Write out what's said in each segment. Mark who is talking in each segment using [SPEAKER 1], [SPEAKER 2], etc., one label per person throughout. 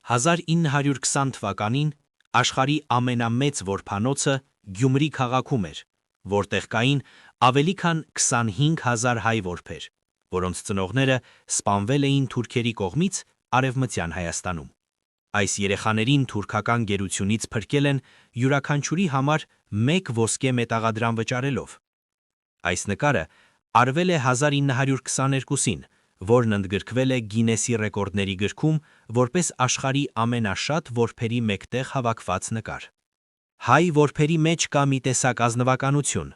[SPEAKER 1] 1920 թվականին աշխարհի ամենամեծ որբանոցը Գյումրի քաղաքում էր, որտեղ կային ավելի քան 25,000 հայ որբեր, որոնց ծնողները սպանվել էին թուրքերի կողմից Արևմտյան Հայաստանում։ Այս երեխաներին թուրքական գերությունից փրկել են յուրաքանչյուրի համար 1 ոսկե մետաղադրամ վճարելով։ Այս նկարը արվել է 1922-ին, որն ընդգրկվել է Գինեսի ռեկորդների գրքում որպես աշխարհի ամենաշատ որբերի մեկտեղ հավաքված նկար։ Հայ որբերի մեջ կա մի տեսակ ազնվականություն,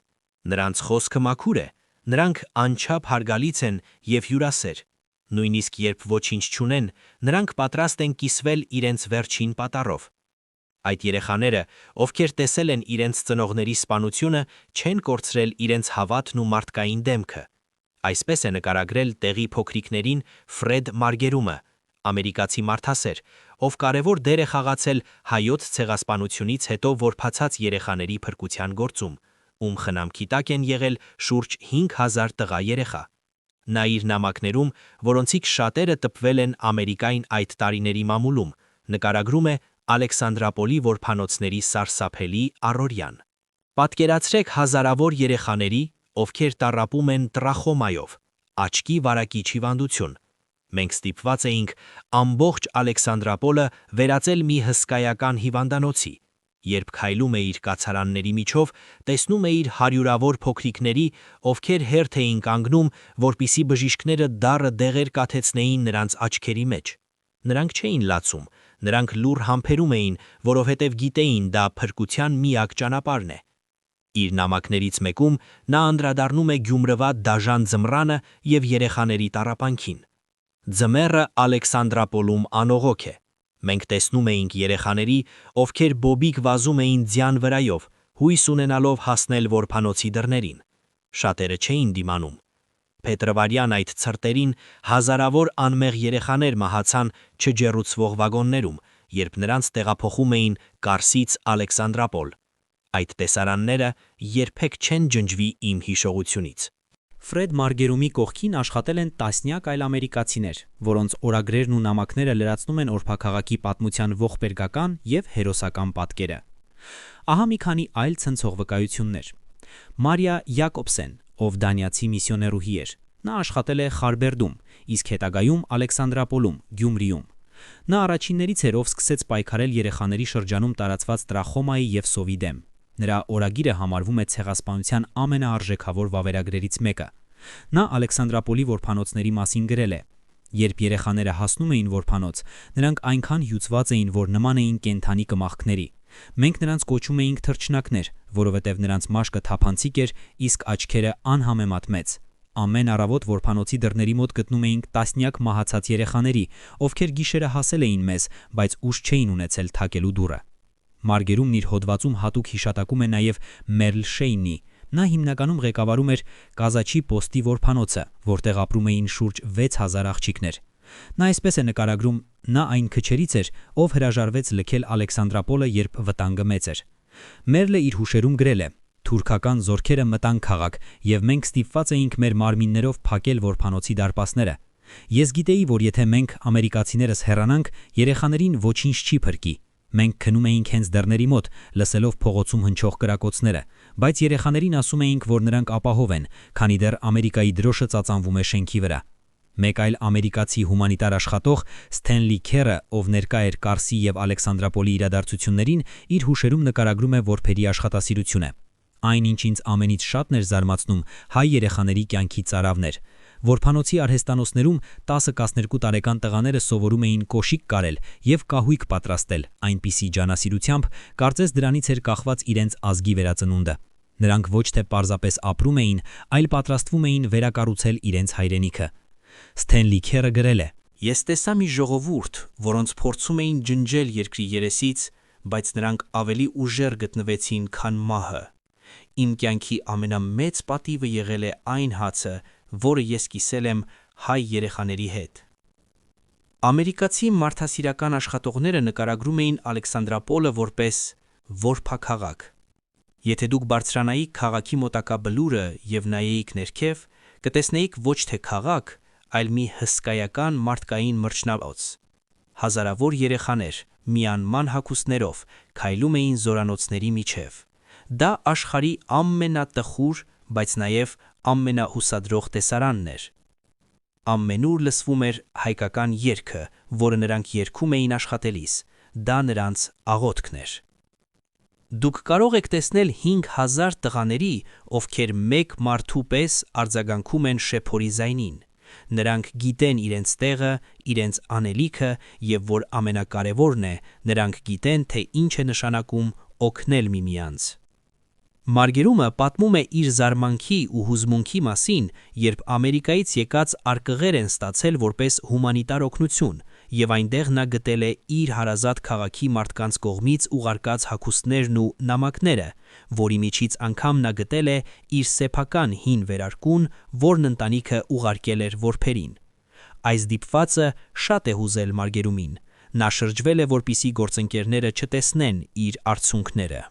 [SPEAKER 1] նրանց խոսքը մաքուր է, նրանք անչափ հարգալից են և հյուրասեր, նույնիսկ երբ ոչինչ չունեն, նրանք պատրաստ են կիսվել իրենց վերջին պատառով։ Այդ երեխաները, ովքեր տեսել են իրենց ծնողների սպանությունը, չեն կորցրել իրենց հավատն ու մարդկային դեմքը։ Այսպես է նկարագրել տեղի փոքրիկներին Ֆրեդ Մարգերումը, ամերիկացի մարդասեր, ով կարևոր դեր է խաղացել հայոց ցեղասպանությունից հետո որբացած երեխաների փրկության գործում, ում խնամքի տակ են եղել շուրջ 5,000 տղա երեխա։ Նա իր նամակներում, որոնցից շատերը տպվել են Ամերիկային այդ տարիների մամուլում, նկարագրում է Ալեքսանդրապոլի որբանոցների սարսափելի առօրյան։ Պատկերացրեք հազարավոր երեխաների, ովքեր տառապում են տրախոմայով, աչքի վարակիչ հիվանդություն։ Մենք ստիպված էինք ամբողջ Ալեքսանդրապոլը վերածել մի հսկայական հիվանդանոցի, երբ քայլում էիր կացարանների միջով, տեսնում էիր հարյուրավոր փոքրիկների, ովքեր հերթ էին կանգնում, որպեսզի բժիշկները դառը դեղեր կաթեցնեին նրանց աչքերի մեջ։ Նրանք չէին լացում, նրանք լուռ համբերում էին, որովհետև գիտեին դա փրկության միակ ճանապարհն է։ Իր նամակներից մեկում նա անդրադառնում է Գյումրվա դաժան ձմռանը և երեխաների տառապանքին։ Ձմեռը Ալեքսանդրապոլում անողոք է։ Մենք տեսնում էինք երեխաների, ովքեր բոբիկ վազում էին ձյան վրայով, հույս ունենալով հասնել որբանոցի դռներին։ Շատերը չէին դիմանում։ Փետրվարյան այդ ցրտերին հազարավոր անմեղ երեխաներ մահացան չջեռուցվող վագոններում, երբ նրանց տեղափոխում էին Կարսից Ալեքսանդրապոլ։ Այդ տեսարանները երբեք չեն ջնջվի իմ հիշողությունից։
[SPEAKER 2] Ֆրեդ Մարգերումի կողքին աշխատել են տասնյակ այլ ամերիկացիներ, որոնց օրագրերն ու նամակները լրացնում են օրբաքաղաքի պատմության ողբերգական և հերոսական պատկերը։ Ահա մի քանի այլ ցնցող վկայություններ։ Մարիա Յակոբսեն, ով դանիացի միսիոներուհի էր, նա աշխատել է Խարբերդում, իսկ հետագայում Ալեքսանդրապոլում, Գյումրիում։ Նա առաջիններից էր, ով սկսեց պայքարել երեխաների շրջանում տարածված տրախոմայի և սովի դեմ։ Նրա օրագիրը համարվում է ցեղասպանության ամենաարժեքավոր վավերագրերից մեկը։ Նա Ալեքսանդրապոլի որբանոցների մասին գրել է. «Երբ երեխաները հասնում էին որբանոց, նրանք այնքան հյուծված էին, որ նման էին կենդանի կմախքների։ Մենք նրանց կոչում էինք թռչնակներ, որովհետև նրանց մաշկը թափանցիկ էր, իսկ աչքերը անհամեմատ մեծ։ Ամեն առավոտ որբանոցի դռների մոտ գտնում էինք տասնյակ մահացած երեխաների, ովքեր գիշերը հասել էին մեզ, բայց ուժ չէին ունեցել թակելու դուռը»։ Մարգերումն իր հոդվածում հատուկ հիշատակում է նաև Մերլ Շեյնի։ Նա հիմնականում ղեկավարում էր Կազաչի պոստի որբանոցը, որտեղ ապրում էին շուրջ 6000 աղջիկներ։ Նա այսպես է նկարագրում. «Նա այն քչերից էր, ով հրաժարվեց լքել Ալեքսանդրապոլը, երբ վտանգը մեծ էր»։ Մերլը իր հուշերում գրել է. «Թուրքական զորքերը մտան քաղաք, և մենք ստիպված էինք մեր մարմիններով փակել որբանոցի դարպասները։ Ես գիտեի, որ եթե մենք ամերիկացիներս հեռանանք, երեխաներին ոչինչ չի փրկի։ Մենք քնում էինք հենց դռների մոտ, լսելով փողոցում հնչող կրակոցները, բայց երեխաներին ասում էինք, որ նրանք ապահով են, քանի դեռ Ամերիկայի դրոշը ծածանվում է շենքի վրա»։ Մեկ այլ ամերիկացի հումանիտար աշխատող Սթենլի Քերը, ով ներկա էր Կարսի և Ալեքսանդրապոլի իրադարձություններին, իր հուշերում նկարագրում է որբերի աշխատասիրությունը։ «Այն, ինչ ինձ ամենից շատն էր զարմացնում, հայ երեխաների կյանքի ծարավն էր։ Որբանոցի արհեստանոցներում 10-12 տարեկան տղաները սովորում էին կոշիկ կարել և կահույք պատրաստել, այնպիսի ջանասիրությամբ, կարծես դրանից էր կախված իրենց ազգի վերածնունդը։ Նրանք ոչ թե պարզապես ապրում էին, այլ պատրաստվում էին վերակառուցել իրենց հայրենիքը»։ Սթենլի Քերը գրել է. «Ես տեսա մի ժողովուրդ, որոնց փորձում էին ջնջել երկրի երեսից, բայց նրանք ավելի ուժեղ գտնվեցին, քան մահը։ Իմ կյանքի ամենամեծ պատիվը եղել է այն հացը, որը ես կիսել եմ հայ երեխաների հետ»։ Ամերիկացի մարդասիրական աշխատողները նկարագրում էին Ալեքսանդրապոլը որպես որբաքաղաք։ Եթե դուք բարձրանայիք քաղաքի մոտակա բլուրը և նայեիք ներքև, կտեսնեիք ոչ թե քաղաք, այլ մի հսկայական մարդկային մրջնաբոց։
[SPEAKER 1] հազարավոր երեխաներ միանման հագուստներով քայլում էին զորանոցների միջև։ Դա աշխարհի ամենատխուր, բայց նաև ամենահուսադրող տեսարանն էր։ Ամենուր լսվում էր հայկական երգը, որը նրանք երգում էին աշխատելիս։ Դա նրանց աղոթքն էր։ Դուք կարող եք տեսնել 5000 տղաների, ովքեր մեկ մարդու պես արձագանքում են շեփորի ձայնին։ Նրանք գիտեն իրենց տեղը, իրենց անելիքը և որ ամենակարևորն է, նրանք գիտեն, թե ինչ է նշանակում օգնել միմյանց։ Մարգերումը պատմում է իր զարմանքի ու հուզմունքի մասին, երբ Ամերիկայից եկած արկղեր են ստացել որպես հումանիտար օգնություն, և այնտեղ նա գտել է իր հարազատ քաղաքի մարդկանց կողմից ուղարկած հագուստներն ու նամակները, որի միջից անգամ նա գտել է իր սեփական հին վերարկուն, որն ընտանիքը ուղարկել էր որբերին։ Այս դիպվածը շատ է հուզել Մարգերումին։ Նա շրջվել է, որպեսզի գործընկերները չտեսնեն իր արցունքները։